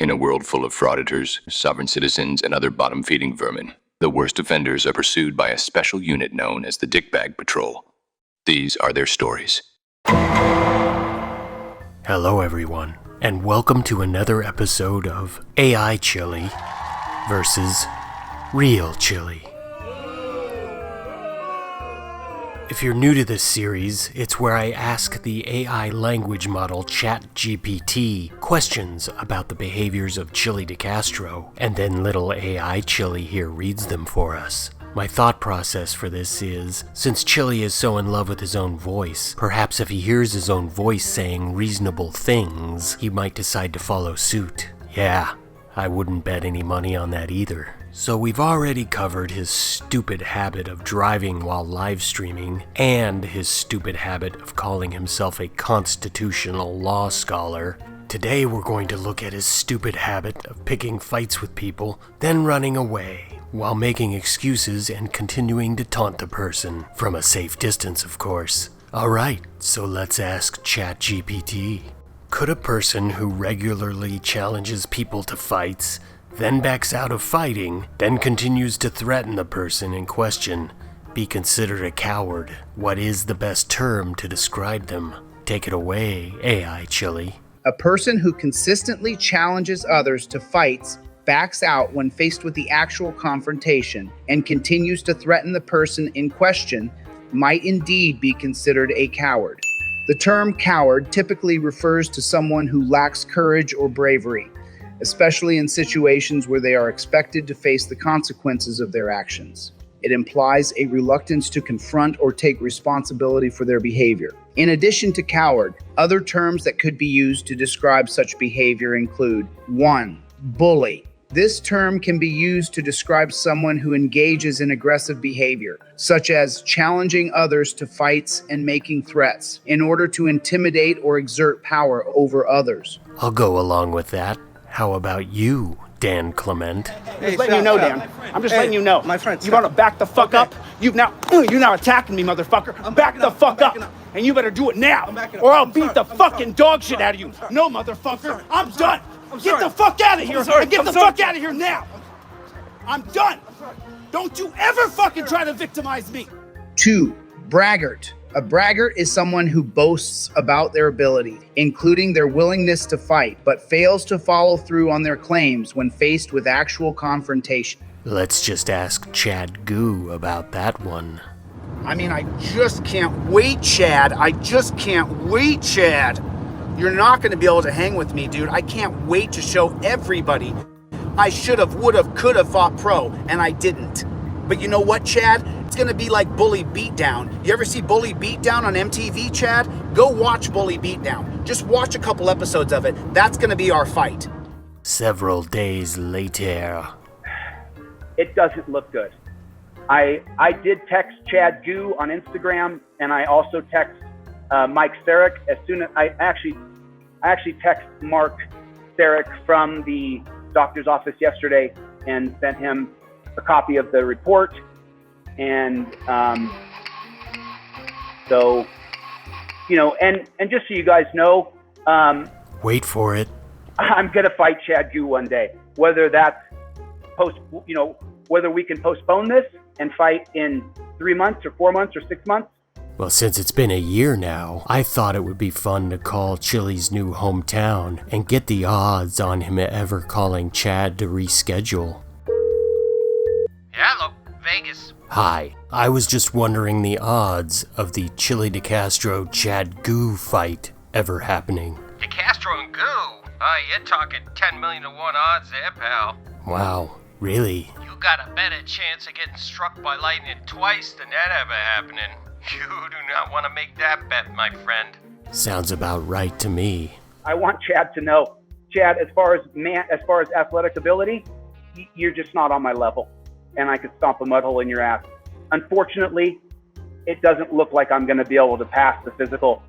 In a world full of frauditors, sovereign citizens, and other bottom-feeding vermin, the worst offenders are pursued by a special unit known as the Dickbag Patrol. These are their stories. Hello everyone, and welcome to another episode of AI Chille versus Real Chille. If you're new to this series, it's where I ask the AI language model ChatGPT questions about the behaviors of Chille DeCastro, and then little AI Chille here reads them for us. My thought process for this is, since Chille is so in love with his own voice, perhaps if he hears his own voice saying reasonable things, he might decide to follow suit. Yeah, I wouldn't bet any money on that either. So we've already covered his stupid habit of driving while live streaming, and his stupid habit of calling himself a constitutional law scholar. Today we're going to look at his stupid habit of picking fights with people, then running away, while making excuses and continuing to taunt the person, from a safe distance of course. Alright, so let's ask ChatGPT. Could a person who regularly challenges people to fights, then backs out of fighting, then continues to threaten the person in question, be considered a coward? What is the best term to describe them? Take it away, AI Chille. A person who consistently challenges others to fights, backs out when faced with the actual confrontation, and continues to threaten the person in question might indeed be considered a coward. The term coward typically refers to someone who lacks courage or bravery, especially in situations where they are expected to face the consequences of their actions. It implies a reluctance to confront or take responsibility for their behavior. In addition to coward, other terms that could be used to describe such behavior include 1. Bully. This term can be used to describe someone who engages in aggressive behavior, such as challenging others to fights and making threats, in order to intimidate or exert power over others. I'll go along with that. How about you, Dan Clement? Hey, just letting you know, Dan. I'm just letting you know. My friend, you want to back the fuck up? You're now attacking me, motherfucker. Back the fuck up. And you better do it now, or I'll beat the fucking dog shit out of you. No, motherfucker. I'm done. Get the fuck out of here. Get the fuck out of here now. I'm done. Don't you ever fucking try to victimize me. 2. Braggart. A braggart is someone who boasts about their ability, including their willingness to fight, but fails to follow through on their claims when faced with actual confrontation. Let's just ask Chad Goo about that one. I mean, I just can't wait, Chad. I just can't wait, Chad. You're not going to be able to hang with me, dude. I can't wait to show everybody. I should've, would've, could've fought pro, and I didn't. But you know what, Chad? It's gonna be like Bully Beatdown. You ever see Bully Beatdown on MTV, Chad? Go watch Bully Beatdown. Just watch a couple episodes of it. That's gonna be our fight. Several days later. It doesn't look good. I did text Chad Goo on Instagram, and I also text Mike Sarek as soon as I actually text Mark Sarek from the doctor's office yesterday and sent him a copy of the report. And so, you know, and just so you guys know, wait for it. I'm gonna fight Chad Goo one day. Whether that's whether we can postpone this and fight in 3 months or 4 months or 6 months. Well, since it's been a year now, I thought it would be fun to call Chille's new hometown and get the odds on him ever calling Chad to reschedule. Hello, Vegas. Hi, I was just wondering the odds of the Chille DeCastro Chad Goo fight ever happening. DeCastro and Goo? You're talking 10 million to 1 odds there, pal. Wow, really? You got a better chance of getting struck by lightning twice than that ever happening. You do not want to make that bet, my friend. Sounds about right to me. I want Chad to know, Chad, as far as athletic ability, you're just not on my level. And I could stomp a mud hole in your ass. Unfortunately, it doesn't look like I'm going to be able to pass the physical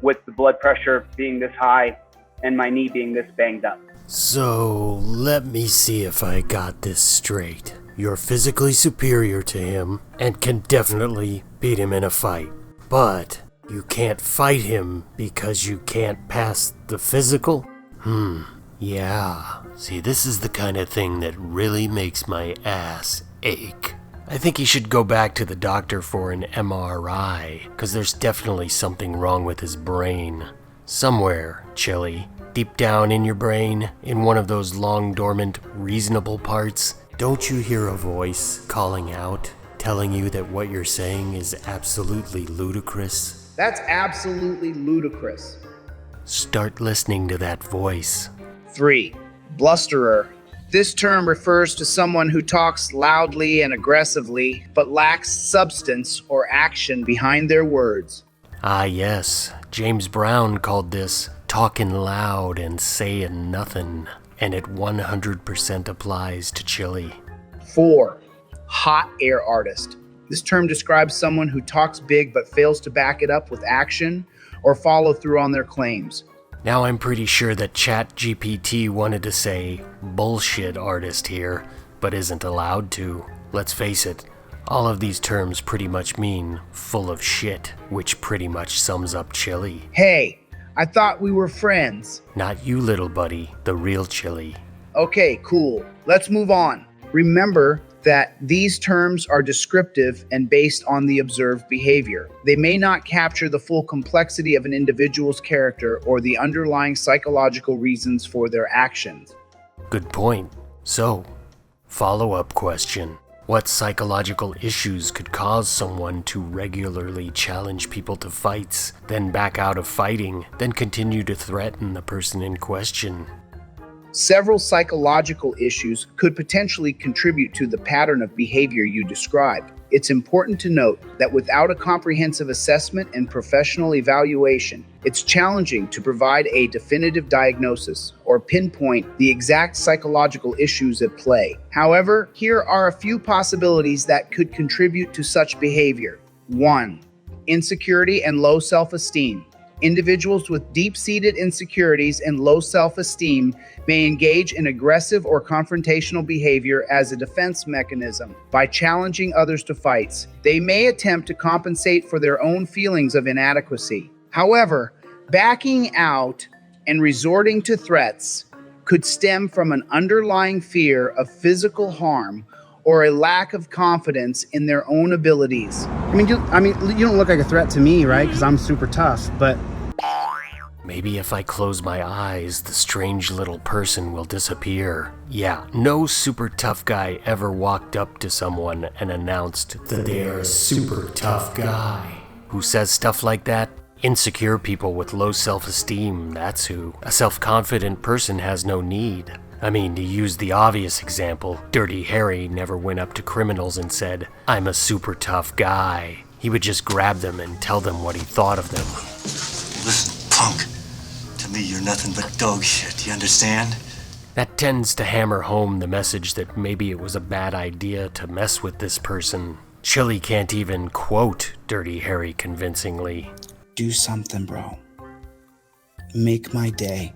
with the blood pressure being this high and my knee being this banged up. So, let me see if I got this straight. You're physically superior to him and can definitely beat him in a fight. But you can't fight him because you can't pass the physical? Yeah, See, this is the kind of thing that really makes my ass ache. I think he should go back to the doctor for an MRI, because there's definitely something wrong with his brain. Somewhere, Chille, deep down in your brain, in one of those long dormant, reasonable parts, don't you hear a voice calling out, telling you that what you're saying is absolutely ludicrous? That's absolutely ludicrous. Start listening to that voice. 3. Blusterer. This term refers to someone who talks loudly and aggressively, but lacks substance or action behind their words. Ah yes, James Brown called this talking loud and saying nothing, and it 100% applies to Chille. 4. Hot air artist. This term describes someone who talks big but fails to back it up with action or follow through on their claims. Now I'm pretty sure that ChatGPT wanted to say bullshit artist here, but isn't allowed to. Let's face it, all of these terms pretty much mean full of shit, which pretty much sums up Chille. Hey, I thought we were friends. Not you, little buddy, the real Chille. Okay, cool. Let's move on. Remember that these terms are descriptive and based on the observed behavior. They may not capture the full complexity of an individual's character or the underlying psychological reasons for their actions. Good point. So, follow-up question. What psychological issues could cause someone to regularly challenge people to fights, then back out of fighting, then continue to threaten the person in question? Several psychological issues could potentially contribute to the pattern of behavior you described. It's important to note that without a comprehensive assessment and professional evaluation, it's challenging to provide a definitive diagnosis or pinpoint the exact psychological issues at play. However, here are a few possibilities that could contribute to such behavior. 1. Insecurity and low self-esteem. Individuals with deep-seated insecurities and low self-esteem may engage in aggressive or confrontational behavior as a defense mechanism. By challenging others to fights, they may attempt to compensate for their own feelings of inadequacy. However, backing out and resorting to threats could stem from an underlying fear of physical harm or a lack of confidence in their own abilities. You don't look like a threat to me, right? Because I'm super tough, but Maybe if I close my eyes, the strange little person will disappear. Yeah, no super tough guy ever walked up to someone and announced that they are a super tough guy. Who says stuff like that? Insecure people with low self-esteem, that's who. A self-confident person has no need. I mean, to use the obvious example, Dirty Harry never went up to criminals and said, "I'm a super tough guy." He would just grab them and tell them what he thought of them. Listen, punk. To me, you're nothing but dog shit, you understand? That tends to hammer home the message that maybe it was a bad idea to mess with this person. Chille can't even quote Dirty Harry convincingly. Do something, bro. Make my day.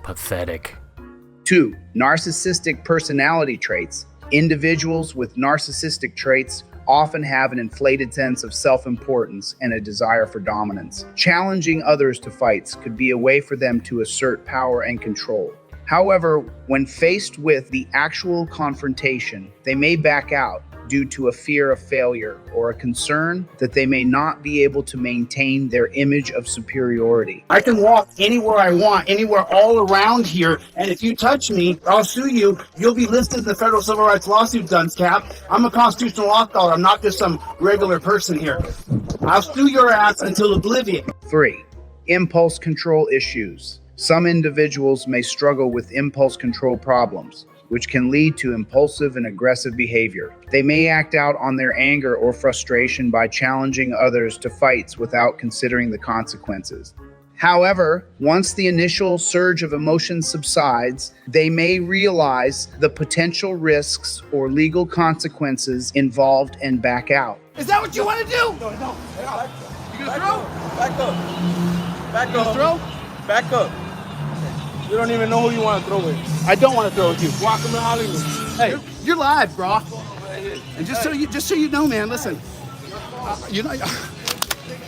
Pathetic. 2. Narcissistic personality traits. Individuals with narcissistic traits often have an inflated sense of self-importance and a desire for dominance. Challenging others to fights could be a way for them to assert power and control. However, when faced with the actual confrontation, they may back out due to a fear of failure or a concern that they may not be able to maintain their image of superiority. I can walk anywhere I want, anywhere all around here, and if you touch me, I'll sue you. You'll be listed in the federal civil rights lawsuit, Guns Cap. I'm a constitutional law scholar. I'm not just some regular person here. I'll sue your ass until oblivion. 3. Impulse control issues. Some individuals may struggle with impulse control problems, which can lead to impulsive and aggressive behavior. They may act out on their anger or frustration by challenging others to fights without considering the consequences. However, once the initial surge of emotion subsides, they may realize the potential risks or legal consequences involved and back out. Is that what you want to do? No. You gonna throw? Back up. Back You gonna up. throw? Back up. You don't even know who you want to throw with. I don't want to throw with you. Welcome to Hollywood. Hey, you're live, bro. And just so you know, man, listen.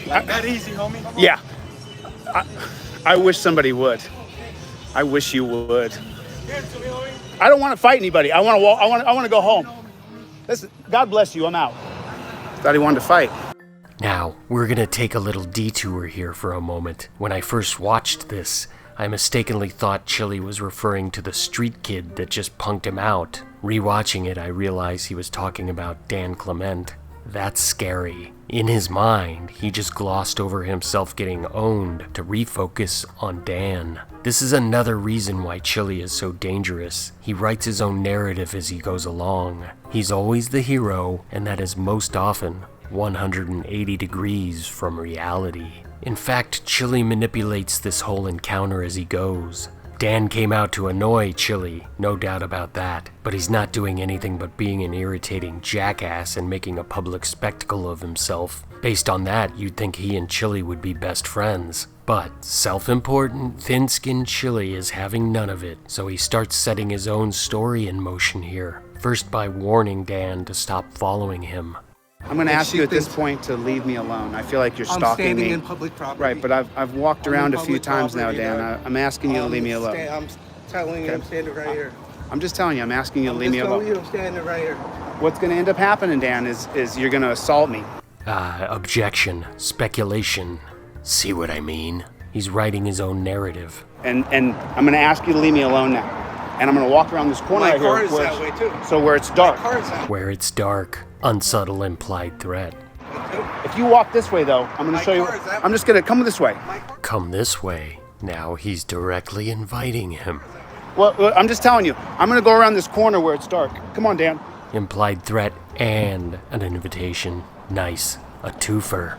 That easy, homie. Yeah. I wish somebody would. I wish you would. Give it to me, homie. I don't want to fight anybody. I want to walk. I want to go home. Listen, God bless you. I'm out. Thought he wanted to fight. Now, we're gonna take a little detour here for a moment. When I first watched this, I mistakenly thought Chille was referring to the street kid that just punked him out. Rewatching it, I realized he was talking about Dan Clement. That's scary. In his mind, he just glossed over himself getting owned to refocus on Dan. This is another reason why Chille is so dangerous. He writes his own narrative as he goes along. He's always the hero, and that is most often 180 degrees from reality. In fact, Chille manipulates this whole encounter as he goes. Dan came out to annoy Chille, no doubt about that, but he's not doing anything but being an irritating jackass and making a public spectacle of himself. Based on that, you'd think he and Chille would be best friends. But self-important, thin-skinned Chille is having none of it, so he starts setting his own story in motion here. First by warning Dan to stop following him. I'm going to ask you at this point to leave me alone. I feel like you're stalking I'm standing me. in public property. Right, but I've walked around a few public times now, property, Dan. dog. I'm asking you to leave me alone. I'm telling you, I'm standing right here. I'm just telling you, I'm asking you to leave me I'm alone. telling you, I'm standing right here. What's going to end up happening, Dan, is you're going to assault me. Objection, speculation. See what I mean? He's writing his own narrative. And I'm going to ask you to leave me alone now. And I'm going to walk around this corner My right car here. is that way too. So where it's dark. My car is that way. Where it's dark, unsubtle implied threat. If you walk this way, though, I'm going to show you. car is that I'm just going to come this way. Come this way. Now he's directly inviting him. Well, I'm just telling you. I'm going to go around this corner where it's dark. Come on, Dan. Implied threat and an invitation. Nice. A twofer.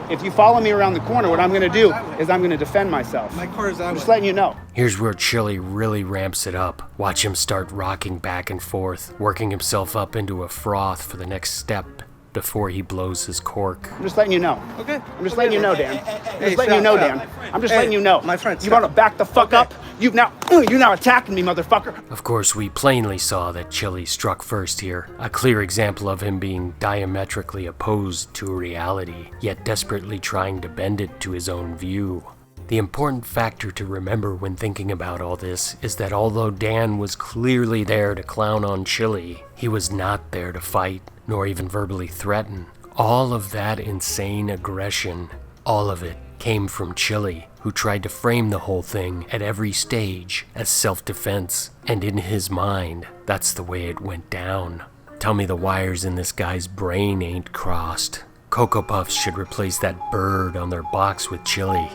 If you follow me around the corner, what I'm going to do is I'm going to defend myself. My car is that I'm just way. letting you know. Here's where Chille really ramps it up. Watch him start rocking back and forth, working himself up into a froth for the next step before he blows his cork. I'm just letting you know. Okay. I'm just letting you know, Dan. I'm just letting you know, Dan. I'm just Hey, letting you know. my friend, You stop. want to back the fuck up? You're now attacking me, motherfucker. Of course, we plainly saw that Chille struck first here, a clear example of him being diametrically opposed to reality, yet desperately trying to bend it to his own view. The important factor to remember when thinking about all this is that although Dan was clearly there to clown on Chille, he was not there to fight, nor even verbally threaten. All of that insane aggression, all of it came from Chille, who tried to frame the whole thing at every stage as self-defense, and in his mind, that's the way it went down. Tell me the wires in this guy's brain ain't crossed. Cocoa Puffs should replace that bird on their box with Chille.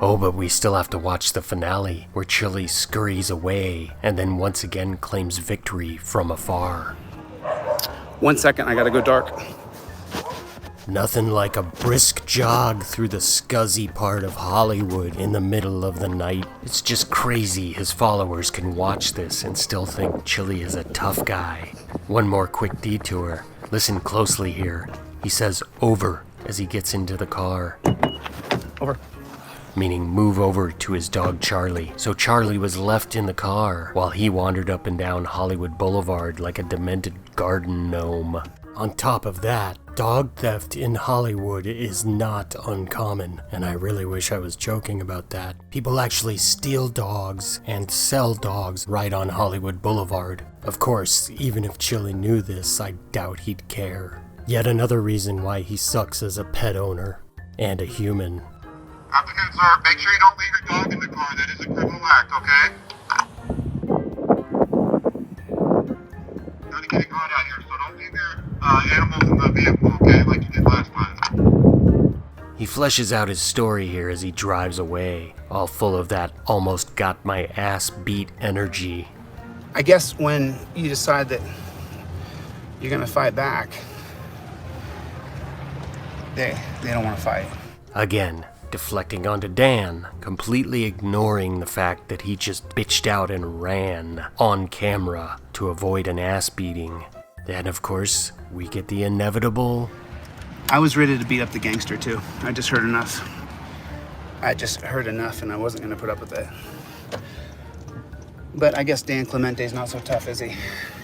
Oh, but we still have to watch the finale, where Chille scurries away and then once again claims victory from afar. 1 second, I gotta go dark. Nothing like a brisk jog through the scuzzy part of Hollywood in the middle of the night. It's just crazy his followers can watch this and still think Chille is a tough guy. One more quick detour. Listen closely here. He says over as he gets into the car. Over. Meaning move over to his dog Charlie. So Charlie was left in the car while he wandered up and down Hollywood Boulevard like a demented garden gnome. On top of that, dog theft in Hollywood is not uncommon, and I really wish I was joking about that. People actually steal dogs and sell dogs right on Hollywood Boulevard. Of course, even if Chille knew this, I doubt he'd care. Yet another reason why he sucks as a pet owner and a human. Applicant, sir, make sure you don't leave your dog in the car. That is a criminal act, okay? Not getting hot out here, so don't leave your animals in the vehicle, okay? Like you did last time. He fleshes out his story here as he drives away, all full of that almost got my ass beat energy. I guess when you decide that you're gonna fight back, they don't want to fight. Again, deflecting onto Dan, completely ignoring the fact that he just bitched out and ran on camera to avoid an ass beating. Then, of course, we get the inevitable. I was ready to beat up the gangster too. I just heard enough. And I wasn't gonna put up with it. But I guess Dan Clemente's not so tough, is he?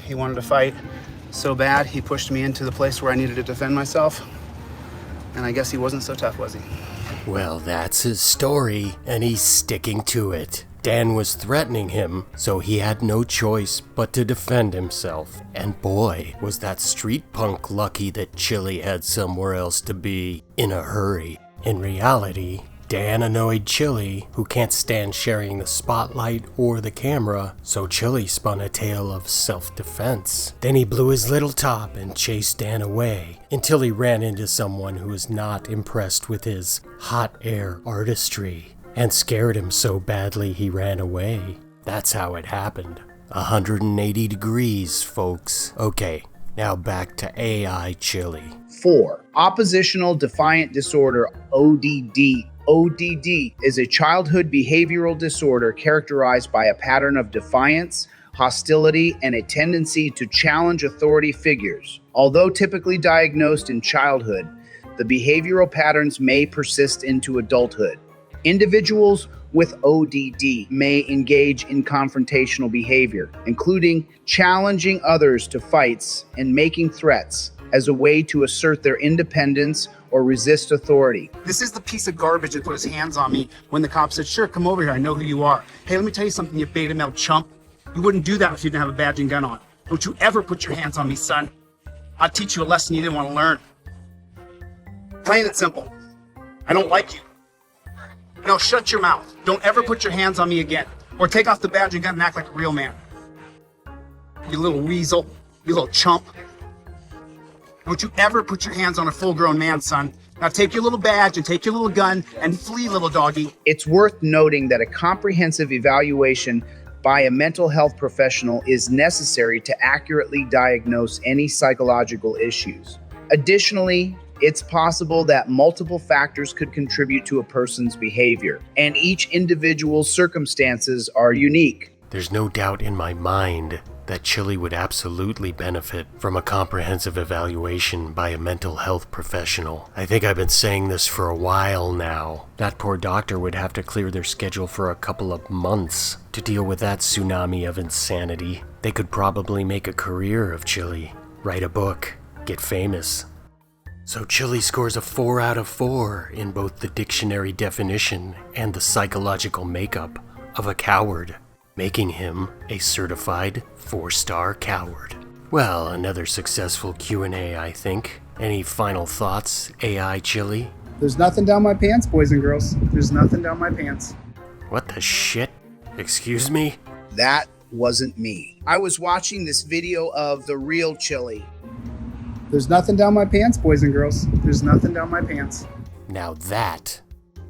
He wanted to fight so bad, he pushed me into the place where I needed to defend myself. And I guess he wasn't so tough, was he? Well, that's his story, and he's sticking to it. Dan was threatening him, so he had no choice but to defend himself. And boy, was that street punk lucky that Chille had somewhere else to be in a hurry. In reality, Dan annoyed Chille, who can't stand sharing the spotlight or the camera, so Chille spun a tale of self-defense. Then he blew his little top and chased Dan away, until he ran into someone who was not impressed with his hot air artistry, and scared him so badly he ran away. That's how it happened. 180 degrees, folks. Okay, now back to AI Chille. 4. Oppositional Defiant Disorder, ODD. ODD is a childhood behavioral disorder characterized by a pattern of defiance, hostility, and a tendency to challenge authority figures. Although typically diagnosed in childhood, the behavioral patterns may persist into adulthood. Individuals with ODD may engage in confrontational behavior, including challenging others to fights and making threats as a way to assert their independence or resist authority. This is the piece of garbage that put his hands on me when the cop said, sure, come over here, I know who you are. Hey, let me tell you something, you beta male chump. You wouldn't do that if you didn't have a badge and gun on. Don't you ever put your hands on me, son. I'll teach you a lesson you didn't want to learn. Plain and simple. I don't like you. Now shut your mouth. Don't ever put your hands on me again. Or take off the badge and gun and act like a real man. You little weasel. You little chump. Don't you ever put your hands on a full-grown man, son. Now take your little badge and take your little gun and flee, little doggy. It's worth noting that a comprehensive evaluation by a mental health professional is necessary to accurately diagnose any psychological issues. Additionally, it's possible that multiple factors could contribute to a person's behavior, and each individual's circumstances are unique. There's no doubt in my mind that Chille would absolutely benefit from a comprehensive evaluation by a mental health professional. I think I've been saying this for a while now. That poor doctor would have to clear their schedule for a couple of months to deal with that tsunami of insanity. They could probably make a career of Chille, write a book, get famous. So Chille scores a 4 out of 4 in both the dictionary definition and the psychological makeup of a coward, making him a certified 4-star coward. Well, another successful Q&A, I think. Any final thoughts, AI Chille? There's nothing down my pants, boys and girls. There's nothing down my pants. What the shit? Excuse me? That wasn't me. I was watching this video of the real Chille. There's nothing down my pants, boys and girls. There's nothing down my pants. Now that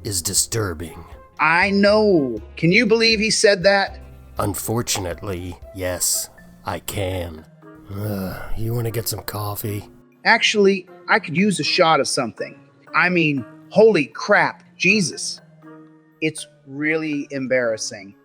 is disturbing. I know. Can you believe he said that? Unfortunately, yes, I can. You want to get some coffee? Actually, I could use a shot of something. I mean, holy crap, Jesus. It's really embarrassing.